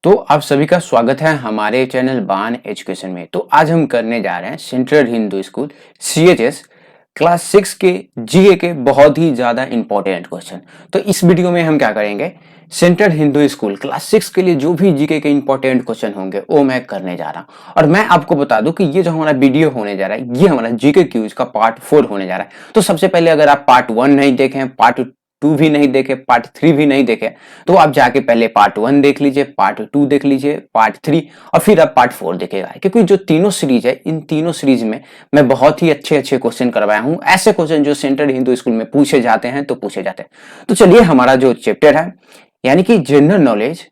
तो आप सभी का स्वागत है हमारे चैनल बान एजुकेशन में। तो आज हम करने जा रहे हैं central Hindu school CHS class 6 के जीके के बहुत ही ज्यादा इंपॉर्टेंट क्वेश्चन। तो इस वीडियो में हम क्या करेंगे, सेंट्रल हिंदू स्कूल क्लास 6 के लिए जो भी जीके के इंपॉर्टेंट क्वेश्चन होंगे वो मैं करने जा रहा हूं। और मैं आपको बता दूं कि ये जो हमारा वीडियो होने जा रहा है ये हमारा जीके क्यूज का पार्ट 4 होने जा रहा है। तो सबसे पहले अगर आप पार्ट 1 नहीं देखे, पार्ट 2 भी नहीं देखे, पार्ट 3 भी नहीं देखे, तो आप जाके पहले पार्ट 1 देख लीजिए, पार्ट 2 देख लीजिए, पार्ट 3 और फिर आप पार्ट 4 देखेगा। क्योंकि जो तीनों सीरीज है, इन तीनों सीरीज में मैं बहुत ही अच्छे अच्छे क्वेश्चन करवाया हूं, ऐसे क्वेश्चन जो सेंट्रल हिंदू स्कूल में पूछे जाते हैं। तो पूछे जाते हैं तो चलिए हमारा जो चैप्टर है यानी कि general knowledge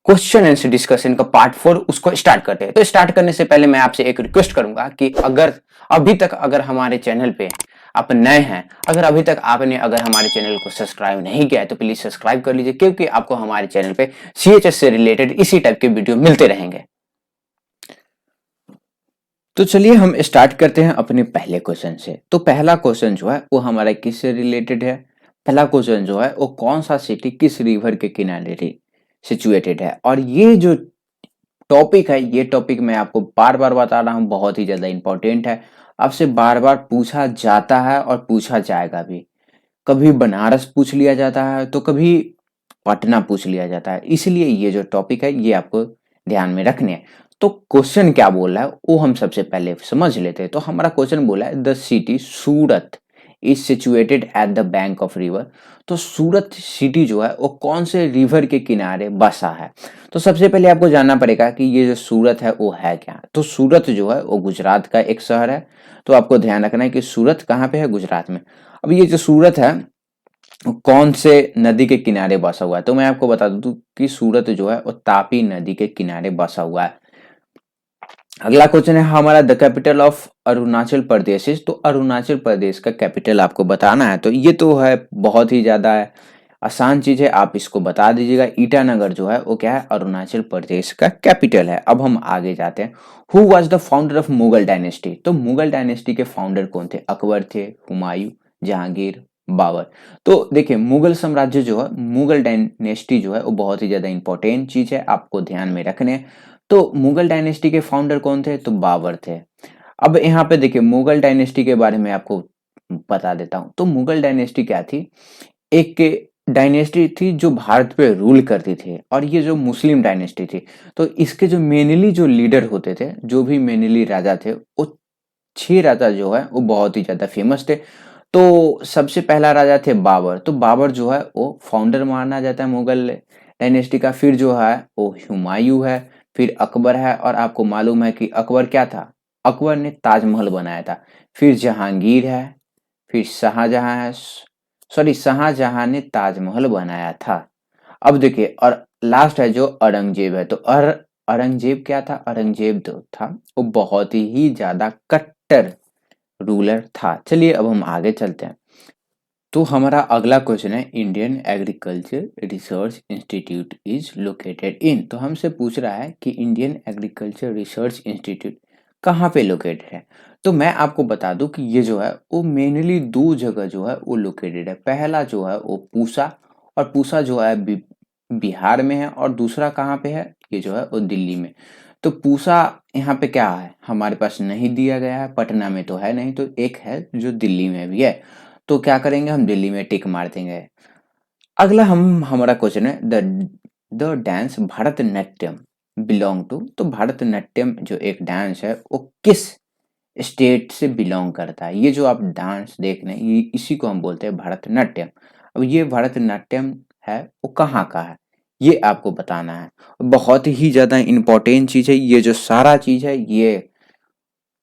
question answer discussion का पार्ट 4 उसको स्टार्ट करते हैं। तो स्टार्ट करने से पहले मैं आपसे एक रिक्वेस्ट करूंगा कि अगर अभी तक अगर हमारे चैनल पे आप नए हैं, अगर हमारे चैनल को सब्सक्राइब नहीं किया है तो प्लीज सब्सक्राइब कर लीजिए, क्योंकि आपको हमारे चैनल पे सीएचएस से रिलेटेड इसी टाइप के वीडियो मिलते रहेंगे। तो चलिए हम स्टार्ट करते हैं अपने पहले क्वेश्चन से। तो पहला क्वेश्चन जो है वो हमारा किससे रिलेटेड है? पहला क्वेश्चन जो है वो कौन सा सिटी किस रिवर के किनारे सिचुएटेड है? और ये जो टॉपिक है, ये टॉपिक मैं आपको बार बार बता रहा हूँ, बहुत ही ज्यादा इंपॉर्टेंट है। आपसे बार बार पूछा जाता है और पूछा जाएगा भी। कभी बनारस पूछ लिया जाता है तो कभी पटना पूछ लिया जाता है, इसलिए ये जो टॉपिक है ये आपको ध्यान में रखने हैं। तो क्वेश्चन क्या बोल रहा है वो हम सबसे पहले समझ लेते हैं। तो हमारा क्वेश्चन बोला है the city Surat is situated at the bank of river. तो सूरत सिटी जो है वो कौन से रिवर के किनारे बसा है? तो सबसे पहले आपको जानना पड़ेगा कि ये जो सूरत है वो है क्या। तो सूरत जो है वो गुजरात का एक शहर है। तो आपको ध्यान रखना है कि सूरत कहाँ पे है, गुजरात में। अब ये जो सूरत है कौन से नदी के किनारे बसा हुआ है? तो मैं आपको बता दूं कि सूरत जो है वो तापी नदी के किनारे बसा हुआ है। अगला क्वेश्चन है हमारा the capital of Arunachal Pradesh. तो अरुणाचल प्रदेश का कैपिटल आपको बताना है। तो ये तो है बहुत ही ज्यादा है आसान चीज है, आप इसको बता दीजिएगा। ईटानगर जो है वो क्या है, अरुणाचल प्रदेश का कैपिटल है। अब हम आगे जाते हैं। Who was the founder of Mughal dynasty? तो मुगल डायनेस्टी के फाउंडर कौन थे? अकबर थे, हुमायूं, जहांगीर, बाबर। तो देखिए मुगल साम्राज्य जो है, मुगल डायनेस्टी जो है वो बहुत ही ज्यादा इंपॉर्टेंट चीज है, आपको ध्यान में रखने हैं। तो मुगल डायनेस्टी के फाउंडर कौन थे? तो बाबर थे। अब यहाँ पे देखिए मुगल डायनेस्टी के बारे में आपको बता देता हूँ। तो मुगल डायनेस्टी क्या थी? एक डायनेस्टी थी जो भारत पे रूल करती थी, और ये जो मुस्लिम डायनेस्टी थी। तो इसके जो मेनली जो लीडर होते थे, जो भी मेनली राजा थे, वो 6 राजा जो है वो बहुत ही ज्यादा फेमस थे। तो सबसे पहला राजा थे बाबर। तो बाबर जो है वो फाउंडर माना जाता है मुगल डायनेस्टी का। फिर जो है वो हुमायूं है, फिर अकबर है। और आपको मालूम है कि अकबर क्या था? अकबर ने ताजमहल बनाया था। फिर जहांगीर है, फिर शाहजहां है। सॉरी, शाहजहां ने ताजमहल बनाया था। अब देखिए और लास्ट है जो औरंगजेब है। तो औरंगजेब क्या था? औरंगजेब जो था वो बहुत ही ज्यादा कट्टर रूलर था। चलिए अब हम आगे चलते हैं। तो हमारा अगला क्वेश्चन है Indian agriculture research institute is located in. तो हमसे पूछ रहा है कि इंडियन एग्रीकल्चर रिसर्च इंस्टीट्यूट कहाँ पे लोकेटेड है? तो मैं आपको बता दूं कि ये जो है वो मेनली 2 जगह जो है वो लोकेटेड है। पहला जो है वो पूसा, और पूसा जो है बिहार में है। और दूसरा कहाँ पे है? ये जो है वो दिल्ली में। तो पूसा यहाँ पे क्या है, हमारे पास नहीं दिया गया है, पटना में तो है नहीं, तो एक है जो दिल्ली में भी है। तो क्या करेंगे, हम दिल्ली में टिक मार देंगे। अगला हमारा क्वेश्चन है the dance Bharatanatyam belong to. तो भरतनाट्यम जो एक डांस है वो किस स्टेट से बिलोंग करता है? ये जो आप डांस देख रहे हैं ये इसी को हम बोलते हैं भरतनाट्यम। अब ये भरतनाट्यम है वो कहाँ का है, ये आपको बताना है। बहुत ही ज्यादा इंपॉर्टेंट चीज है ये जो सारा चीज है। ये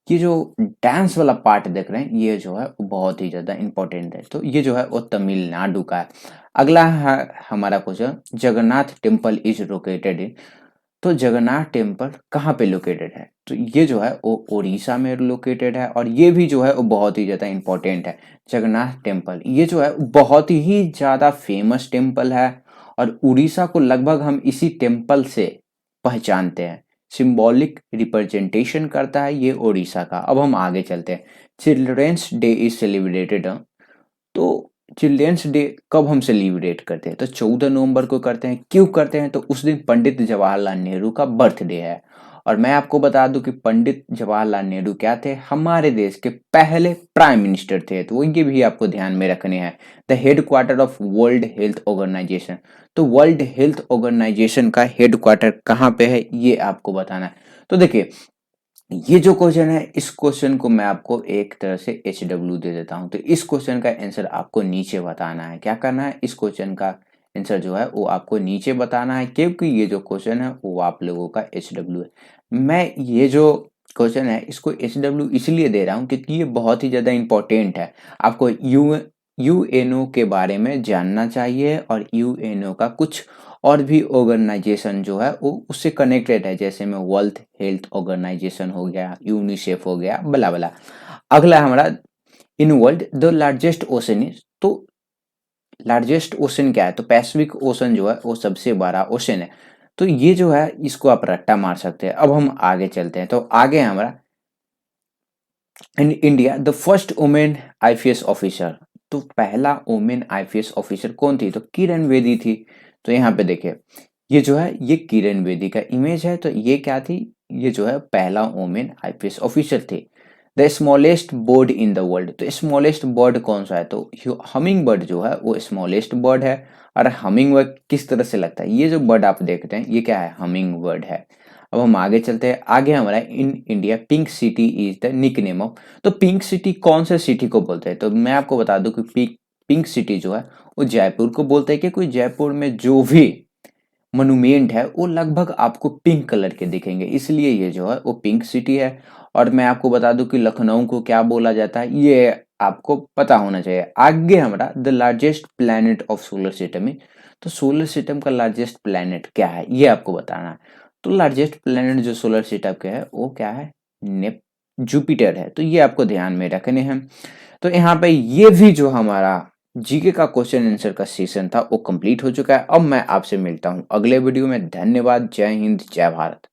जो डांस वाला पार्ट देख रहे हैं ये जो है वो बहुत ही ज्यादा इंपॉर्टेंट है। तो ये जो है वो तमिलनाडु का है। अगला है हमारा question Jagannath temple is located in. तो जगन्नाथ टेम्पल कहाँ पे लोकेटेड है? तो ये जो है वो उड़ीसा में लोकेटेड है, और ये भी जो है वो बहुत ही ज्यादा इंपॉर्टेंट है। जगन्नाथ टेम्पल ये जो है बहुत ही ज्यादा फेमस टेम्पल है, और उड़ीसा को लगभग हम इसी टेम्पल से पहचानते हैं। सिंबॉलिक रिप्रेजेंटेशन करता है ये उड़ीसा का। अब हम आगे चलते हैं। Children's day is celebrated. तो चिल्ड्रेंस डे कब हम सेलिब्रेट करते हैं? तो 14 नवंबर को करते हैं। क्यों करते हैं? तो उस दिन पंडित जवाहरलाल नेहरू का बर्थडे है। और मैं आपको बता दूं कि पंडित जवाहरलाल नेहरू क्या थे? हमारे देश के पहले प्राइम मिनिस्टर थे। तो इनके भी आपको ध्यान में रखने हैं। The headquarter of world health organization. तो वर्ल्ड हेल्थ ऑर्गेनाइजेशन का हेडक्वार्टर कहाँ पे है, ये आपको बताना है। तो देखिए, ये जो क्वेश्चन है, इस क्वेश्चन को मैं आपको एक तरह से HW दे देता हूं। तो इस क्वेश्चन का आंसर आपको नीचे बताना है। क्या करना है? इस क्वेश्चन का आंसर जो है वो आपको नीचे बताना है, क्योंकि ये जो क्वेश्चन है वो आप लोगों का HW है। मैं ये जो क्वेश्चन है इसको HW इसलिए दे रहा हूँ क्योंकि ये बहुत ही ज्यादा इंपॉर्टेंट है। आपको यूएनओ के बारे में जानना चाहिए, और यूएनओ का कुछ और भी ऑर्गेनाइजेशन जो है वो उससे कनेक्टेड है, जैसे में वर्ल्ड हेल्थ ऑर्गेनाइजेशन हो गया, यूनिसेफ हो गया, बला बला। अगला हमारा, in world the largest ocean is. तो लार्जेस्ट ओशन क्या है? तो पैसिफिक ओशन जो है वो सबसे बड़ा ओशन है। तो ये जो है इसको आप रट्टा मार सकते हैं। अब हम आगे चलते हैं। तो आगे हमारा, in India the first women IPS officer. तो पहला वुमेन आईपीएस ऑफिसर कौन थी? तो किरण बेदी थी। तो यहाँ पे देखिए, ये जो है ये किरण बेदी का इमेज है। तो ये क्या थी? ये जो है पहला वुमेन आईपीएस ऑफिसर थी। The smallest bird in the world. तो स्मॉलेस्ट बर्ड कौन सा है? तो हमिंग बर्ड जो है वो स्मॉलेस्ट बर्ड है। और हमिंग बर्ड किस तरह से लगता है? ये जो बर्ड आप देखते हैं ये क्या है? हमिंग बर्ड है। अब हम आगे चलते हैं। आगे हमारा, in India pink city is the nickname of. तो पिंक सिटी कौन से सिटी को बोलते हैं? तो मैं आपको बता दूं कि पिंक सिटी जो है वो जयपुर को बोलते हैं, कि कोई जयपुर में जो भी मोन्यूमेंट है वो लगभग आपको पिंक कलर के दिखेंगे, इसलिए ये जो है वो पिंक सिटी है। और मैं आपको बता दूं कि लखनऊ को क्या बोला जाता है, ये आपको पता होना चाहिए। आगे हमारा, the largest planet of solar system. तो सोलर सिस्टम का लार्जेस्ट प्लैनेट क्या है ये आपको बताना है। तो लार्जेस्ट प्लैनेट जो सोलर सिस्टम का है वो क्या है? नेप जुपिटर है। तो ये आपको ध्यान में रखने हैं। तो यहाँ पे ये भी जो हमारा जीके का क्वेश्चन आंसर का सेशन था वो कंप्लीट हो चुका है। अब मैं आपसे मिलता हूँ अगले वीडियो में। धन्यवाद। जय हिंद, जय भारत।